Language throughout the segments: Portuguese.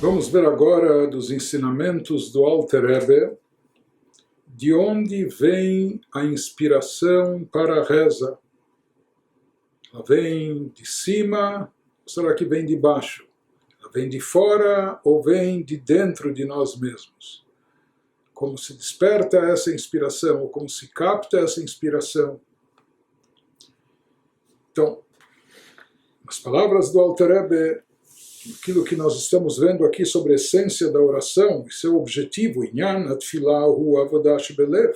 Vamos ver agora dos ensinamentos do Alter Rebbe, de onde vem a inspiração para a reza. Ela vem de cima ou será que vem de baixo? Ela vem de fora ou vem de dentro de nós mesmos? Como se desperta essa inspiração ou como se capta essa inspiração? Então, as palavras do Alter Rebbe, aquilo que nós estamos vendo aqui sobre a essência da oração e seu objetivo, Inyan Atfilah hu avodah shebelev,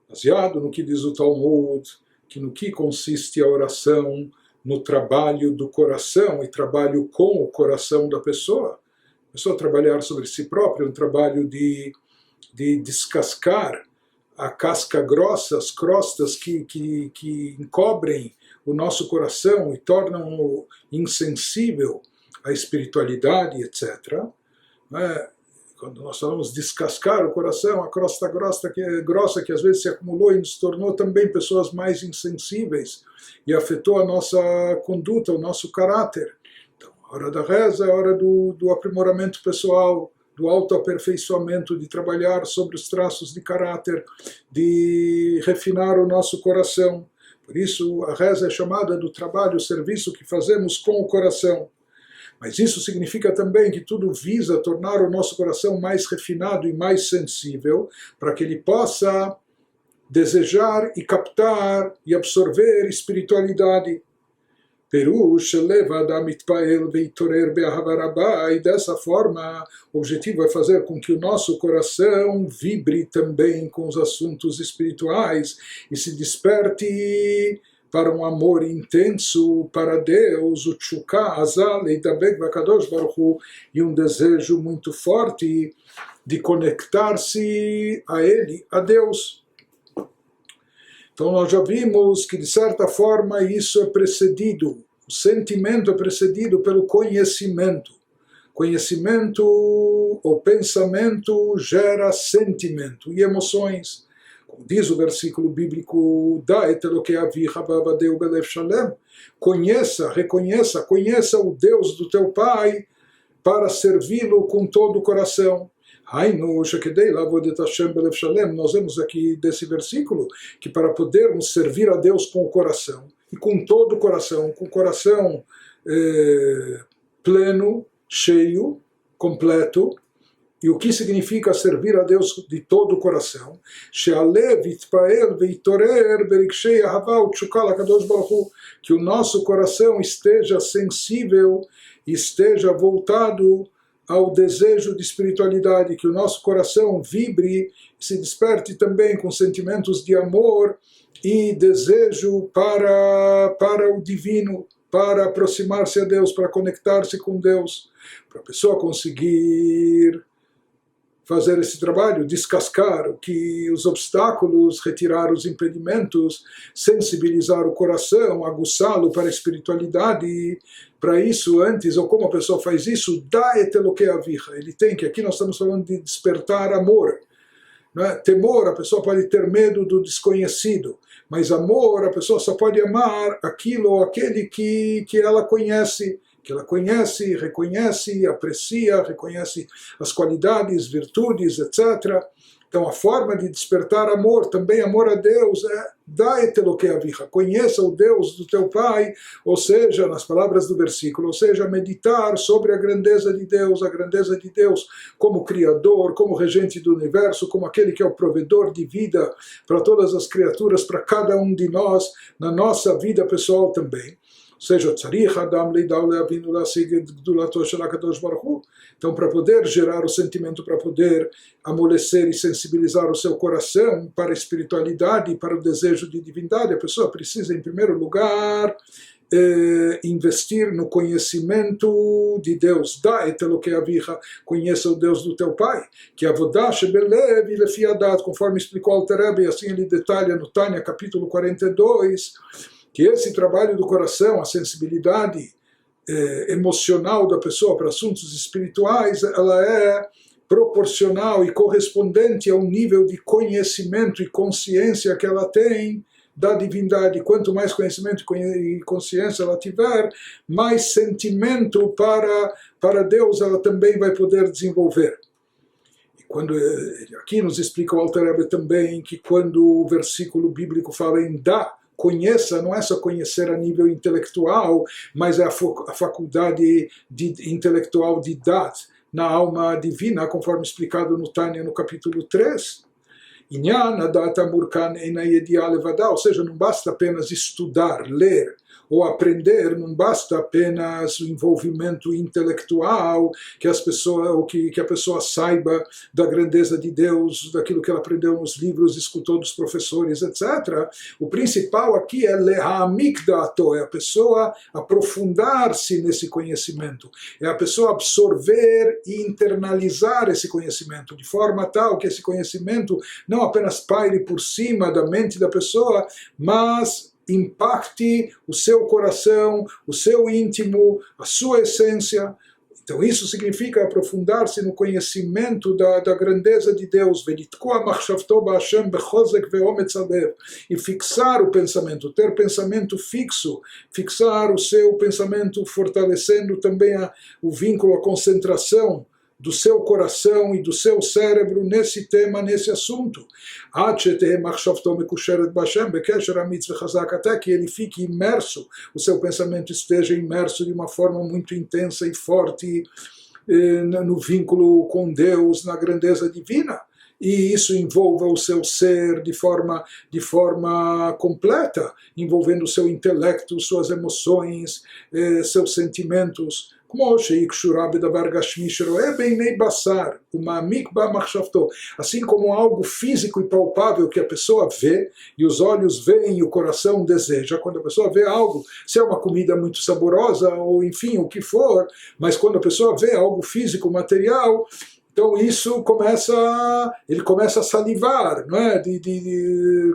baseado no que diz o Talmud, que no que consiste a oração, no trabalho do coração e trabalho com o coração da pessoa. A pessoa trabalhar sobre si própria, um trabalho de descascar a casca grossa, as crostas que encobrem o nosso coração e tornam-o insensível à espiritualidade, etc. Quando nós falamos descascar o coração, a crosta grossa que às vezes se acumulou e nos tornou também pessoas mais insensíveis e afetou a nossa conduta, o nosso caráter. Então, a hora da reza é a hora do aprimoramento pessoal, do autoaperfeiçoamento, de trabalhar sobre os traços de caráter, de refinar o nosso coração. Por isso, a reza é chamada do trabalho, o serviço que fazemos com o coração. Mas isso significa também que tudo visa tornar o nosso coração mais refinado e mais sensível, para que ele possa desejar e captar e absorver espiritualidade. Perush leva da mitpael veitorer be'ahavarabá, e dessa forma o objetivo é fazer com que o nosso coração vibre também com os assuntos espirituais e se desperte para um amor intenso para Deus, o tchuká, azal, eidabek vakadosh baruch hu, e um desejo muito forte de conectar-se a Ele, a Deus. Então nós já vimos que de certa forma isso é precedido, o sentimento é precedido pelo conhecimento. Conhecimento ou pensamento gera sentimento e emoções. Como diz o versículo bíblico, conheça, reconheça, conheça o Deus do teu Pai para servi-lo com todo o coração. Nós vemos aqui desse versículo que para podermos servir a Deus com o coração, e com todo o coração, com o coração pleno, cheio, completo. E o que significa servir a Deus de todo o coração? Que o nosso coração esteja sensível, esteja voltado ao desejo de espiritualidade, que o nosso coração vibre, se desperte também com sentimentos de amor e desejo para o divino, para aproximar-se a Deus, para conectar-se com Deus, para a pessoa conseguir fazer esse trabalho, descascar os obstáculos, retirar os impedimentos, sensibilizar o coração, aguçá-lo para a espiritualidade. Para isso, antes, ou como a pessoa faz isso, dá etelokei avicha. Ele tem que, aqui nós estamos falando de despertar amor. Não é? Temor, a pessoa pode ter medo do desconhecido, mas amor, a pessoa só pode amar aquilo ou aquele que ela conhece, reconhece, aprecia, reconhece as qualidades, virtudes, etc. Então a forma de despertar amor, também amor a Deus, é da etelokei avicha, conheça o Deus do teu Pai, ou seja, nas palavras do versículo, ou seja, meditar sobre a grandeza de Deus como Criador, como regente do universo, como aquele que é o provedor de vida para todas as criaturas, para cada um de nós, na nossa vida pessoal também. Ou seja, então, para poder gerar o sentimento, para poder amolecer e sensibilizar o seu coração para a espiritualidade, para o desejo de divindade, a pessoa precisa, em primeiro lugar, investir no conhecimento de Deus. Conheça o Deus do teu Pai, que avodah shebelev lefi hadat, conforme explicou o Alter Rebbe, assim ele detalha no Tânia, capítulo 42, que esse trabalho do coração, a sensibilidade emocional da pessoa para assuntos espirituais, ela é proporcional e correspondente ao nível de conhecimento e consciência que ela tem da divindade. Quanto mais conhecimento e consciência ela tiver, mais sentimento para Deus ela também vai poder desenvolver. E quando, aqui nos explica o Alter Rebbe também que quando o versículo bíblico fala em dar, conheça, não é só conhecer a nível intelectual, mas é a faculdade intelectual de dat, na alma divina, conforme explicado no Tânia, no capítulo 3. Inyan adat amurkan eina yedia levada, ou seja, não basta apenas estudar, ler, ou aprender, não basta apenas o envolvimento intelectual, que as pessoas, ou que a pessoa saiba da grandeza de Deus, daquilo que ela aprendeu nos livros, escutou dos professores, etc. O principal aqui é lehamik dato, é a pessoa aprofundar-se nesse conhecimento, é a pessoa absorver e internalizar esse conhecimento, de forma tal que esse conhecimento não apenas paire por cima da mente da pessoa, mas impacte o seu coração, o seu íntimo, a sua essência. Então isso significa aprofundar-se no conhecimento da grandeza de Deus, e fixar o pensamento, ter pensamento fixo, fixar o seu pensamento, fortalecendo também o vínculo, a concentração do seu coração e do seu cérebro nesse tema, nesse assunto. Até que ele fique imerso, o seu pensamento esteja imerso de uma forma muito intensa e forte no vínculo com Deus, na grandeza divina. E isso envolva o seu ser de forma completa, envolvendo o seu intelecto, suas emoções, seus sentimentos. Assim como algo físico e palpável que a pessoa vê, e os olhos veem e o coração deseja. Quando a pessoa vê algo, se é uma comida muito saborosa, ou enfim, o que for, mas quando a pessoa vê algo físico, material, então isso ele começa a salivar, não é?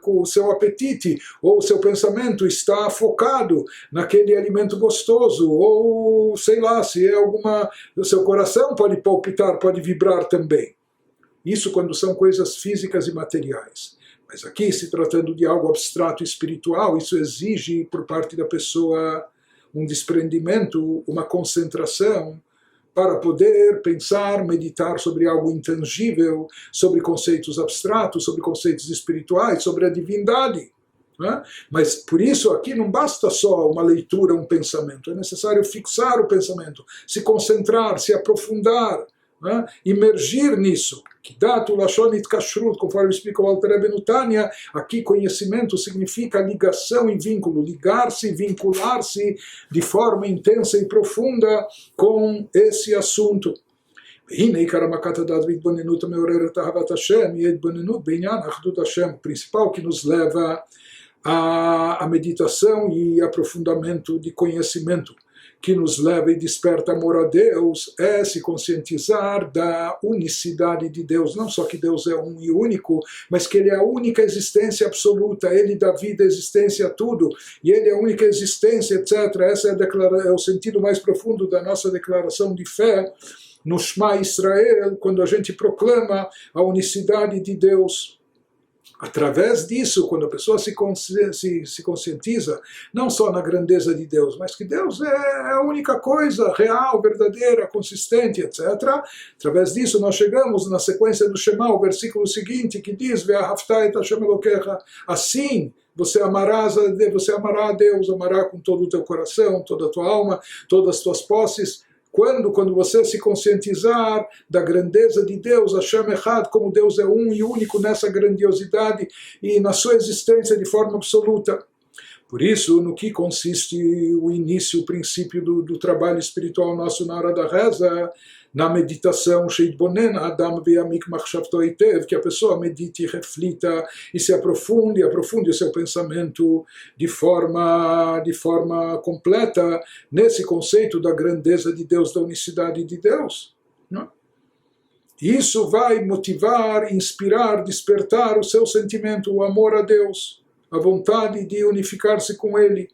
Com o seu apetite, ou o seu pensamento está focado naquele alimento gostoso, ou sei lá, se é o seu coração pode palpitar, pode vibrar também. Isso quando são coisas físicas e materiais. Mas aqui, se tratando de algo abstrato e espiritual, isso exige por parte da pessoa um desprendimento, uma concentração, para poder pensar, meditar sobre algo intangível, sobre conceitos abstratos, sobre conceitos espirituais, sobre a divindade. Né? Mas por isso aqui não basta só uma leitura, um pensamento, é necessário fixar o pensamento, se concentrar, se aprofundar, né? Imergir nisso. Kidatu lashon itkashrut, conforme explica o Alter Rebbe no Tânia, aqui conhecimento significa ligação e vínculo, ligar-se, vincular-se de forma intensa e profunda com esse assunto. O principal que nos leva à meditação e aprofundamento de conhecimento, que nos leva e desperta amor a Deus, é se conscientizar da unicidade de Deus. Não só que Deus é um e único, mas que Ele é a única existência absoluta, Ele dá vida, existência a tudo, e Ele é a única existência, etc. Esse é o sentido mais profundo da nossa declaração de fé no Shema Israel, quando a gente proclama a unicidade de Deus. Através disso, quando a pessoa se conscientiza, não só na grandeza de Deus, mas que Deus é a única coisa real, verdadeira, consistente, etc. Através disso, nós chegamos na sequência do Shema, o versículo seguinte, que diz: assim você amará a Deus, amará com todo o teu coração, toda a tua alma, todas as tuas posses. Quando você se conscientizar da grandeza de Deus, Hashem Echad, como Deus é um e único nessa grandiosidade e na sua existência de forma absoluta. Por isso, no que consiste o início, o princípio do trabalho espiritual nosso na hora da reza, na meditação, que a pessoa medite, reflita e se aprofunde o seu pensamento de forma completa nesse conceito da grandeza de Deus, da unicidade de Deus. Não? Isso vai motivar, inspirar, despertar o seu sentimento, o amor a Deus, a vontade de unificar-se com Ele.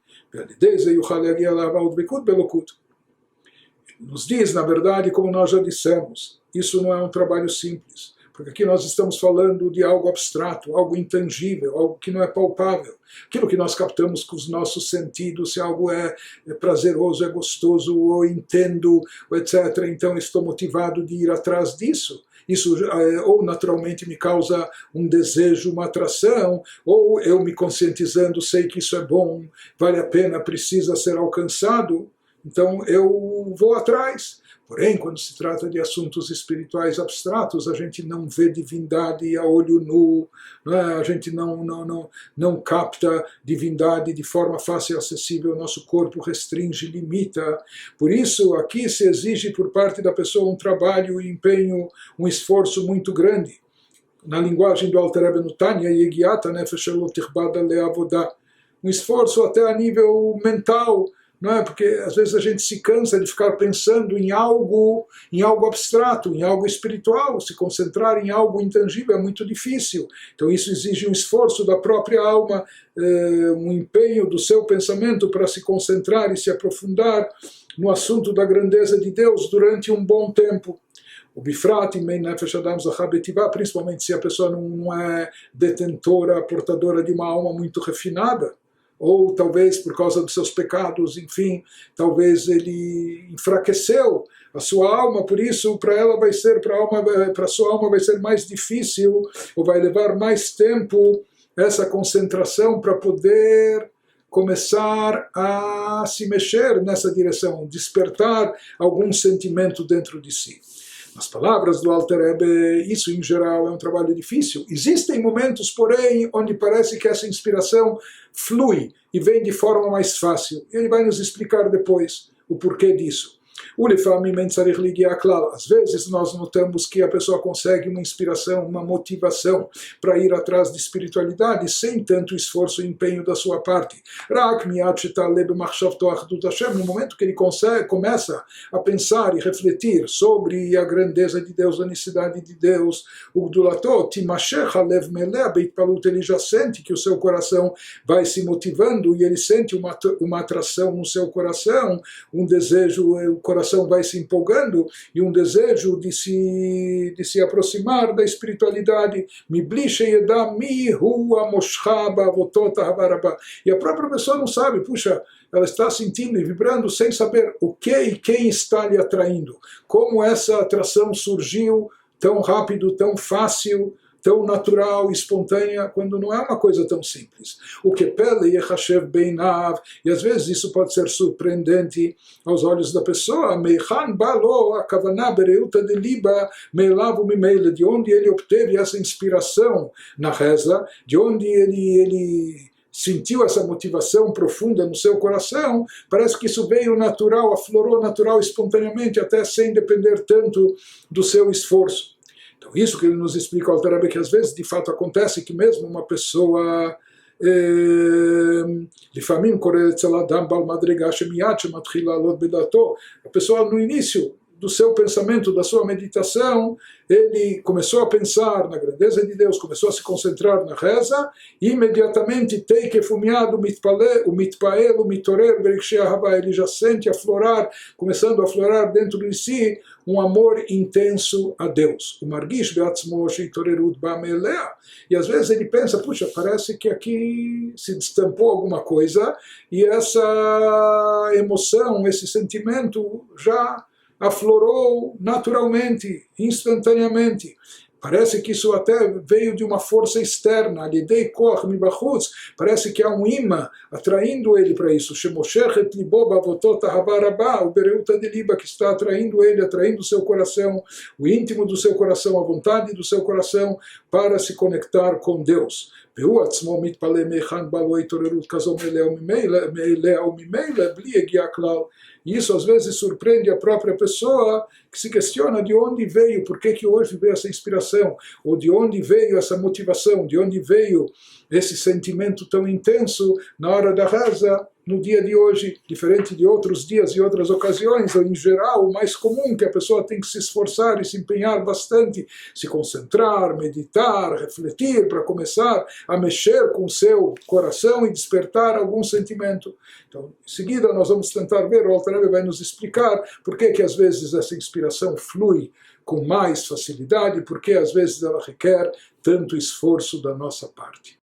Nos diz, na verdade, como nós já dissemos, isso não é um trabalho simples, porque aqui nós estamos falando de algo abstrato, algo intangível, algo que não é palpável. Aquilo que nós captamos com os nossos sentidos, se algo é prazeroso, é gostoso, ou entendo, etc., então estou motivado de ir atrás disso. Isso ou naturalmente me causa um desejo, uma atração, ou eu me conscientizando, sei que isso é bom, vale a pena, precisa ser alcançado, então eu vou atrás. Porém, quando se trata de assuntos espirituais abstratos, a gente não vê divindade a olho nu, né? A gente não capta divindade de forma fácil e acessível, nosso corpo restringe, limita. Por isso, aqui se exige por parte da pessoa um trabalho, um empenho, um esforço muito grande. Na linguagem do Alter Rebbe no Tanya, Yegiata Nefesh Lo Tichbada Le'avodah, um esforço até a nível mental, não é? Porque às vezes a gente se cansa de ficar pensando em algo abstrato, em algo espiritual, se concentrar em algo intangível é muito difícil. Então isso exige um esforço da própria alma, um empenho do seu pensamento para se concentrar e se aprofundar no assunto da grandeza de Deus durante um bom tempo. O Bifrat, principalmente se a pessoa não é detentora, portadora de uma alma muito refinada, ou talvez por causa dos seus pecados, enfim, talvez ele enfraqueceu a sua alma, por isso para a sua alma vai ser mais difícil, ou vai levar mais tempo essa concentração para poder começar a se mexer nessa direção, despertar algum sentimento dentro de si. Nas palavras do Alter Rebbe, isso em geral é um trabalho difícil. Existem momentos, porém, onde parece que essa inspiração flui e vem de forma mais fácil. Ele vai nos explicar depois o porquê disso. Às vezes nós notamos que a pessoa consegue uma inspiração, uma motivação para ir atrás de espiritualidade sem tanto esforço e empenho da sua parte. No momento que ele começa a pensar e refletir sobre a grandeza de Deus, a necessidade de Deus, ele já sente que o seu coração vai se motivando e ele sente uma atração no seu coração, um desejo, o coração vai se empolgando e um desejo de se aproximar da espiritualidade. E a própria pessoa não sabe, puxa, ela está sentindo e vibrando sem saber o que e quem está lhe atraindo. Como essa atração surgiu tão rápido, tão fácil, tão natural, espontânea, quando não é uma coisa tão simples. O que pele yechashev beinav, e às vezes isso pode ser surpreendente aos olhos da pessoa, meichan balo akavaná bereuta de liba meilav umimeila, de onde ele obteve essa inspiração na reza, de onde ele sentiu essa motivação profunda no seu coração, parece que isso veio natural, aflorou natural, espontaneamente, até sem depender tanto do seu esforço. Então isso que ele nos explica, o Alter Rebbe, que às vezes de fato acontece que mesmo uma pessoa a pessoa no início do seu pensamento, da sua meditação, ele começou a pensar na grandeza de Deus, começou a se concentrar na reza, e imediatamente ele já sente aflorar, começando a aflorar dentro de si um amor intenso a Deus. E às vezes ele pensa, puxa, parece que aqui se destampou alguma coisa, e essa emoção, esse sentimento já aflorou naturalmente, instantaneamente. Parece que isso até veio de uma força externa, parece que há um imã atraindo ele para isso, que está atraindo ele, atraindo o seu coração, o íntimo do seu coração, a vontade do seu coração para se conectar com Deus. E isso às vezes surpreende a própria pessoa, que se questiona de onde veio, por que hoje veio essa inspiração, ou de onde veio essa motivação, de onde veio esse sentimento tão intenso na hora da reza, no dia de hoje, diferente de outros dias e outras ocasiões, ou em geral, o mais comum, que a pessoa tem que se esforçar e se empenhar bastante, se concentrar, meditar, refletir, para começar a mexer com o seu coração e despertar algum sentimento. Então, em seguida, nós vamos tentar ver, o Alter Rebbe vai nos explicar por que às vezes essa inspiração flui com mais facilidade, porque às vezes ela requer tanto esforço da nossa parte.